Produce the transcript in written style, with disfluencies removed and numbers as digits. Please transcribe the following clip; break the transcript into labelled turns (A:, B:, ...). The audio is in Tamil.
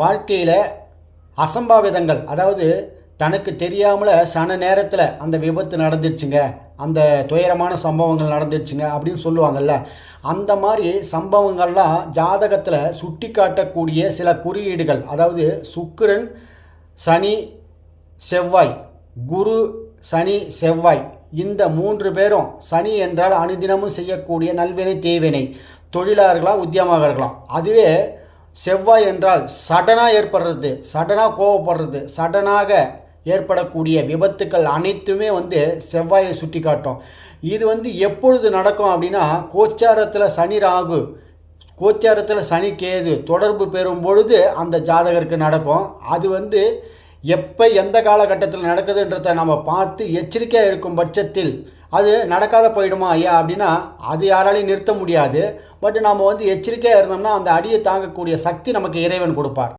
A: வாழ்க்கையில் அசம்பாவிதங்கள், அதாவது தனக்கு தெரியாமல் சன நேரத்தில் அந்த விபத்து நடந்துடுச்சுங்க, அந்த துயரமான சம்பவங்கள் நடந்துடுச்சுங்க அப்படின்னு சொல்லுவாங்கள்ல, அந்த மாதிரி சம்பவங்கள்லாம் ஜாதகத்தில் சுட்டி காட்டக்கூடிய சில குறியீடுகள். அதாவது சுக்கிரன், சனி, செவ்வாய், குரு, சனி, செவ்வாய், இந்த 3 பேரும், சனி என்றால் அனுதினமும் செய்யக்கூடிய நல்வினை தீவினை, தொழிலாக இருக்கலாம், உத்தியமாக இருக்கலாம். அதுவே செவ்வாய் என்றால் சடனாக ஏற்படுறது, சடனாக கோவப்படுறது, சடனாக ஏற்படக்கூடிய விபத்துக்கள் அனைத்துமே செவ்வாயை சுட்டி காட்டும். இது எப்பொழுது நடக்கும் அப்படின்னா, கோச்சாரத்தில் சனி ராகு, கோச்சாரத்தில் சனி கேது தொடர்பு பெறும் பொழுது அந்த ஜாதகருக்கு நடக்கும். அது எப்போ எந்த காலகட்டத்தில் நடக்குதுன்றதை நம்ம பார்த்து எச்சரிக்கையாக இருக்கும் பட்சத்தில் அது நடக்காத போயிடுமா ஐயா அப்படின்னா, அது யாராலையும் நிறுத்த முடியாது. பட் நாம் எச்சரிக்கையாக இருந்தோம்னா அந்த அடியை தாங்கக்கூடிய சக்தி நமக்கு இறைவன் கொடுப்பார்.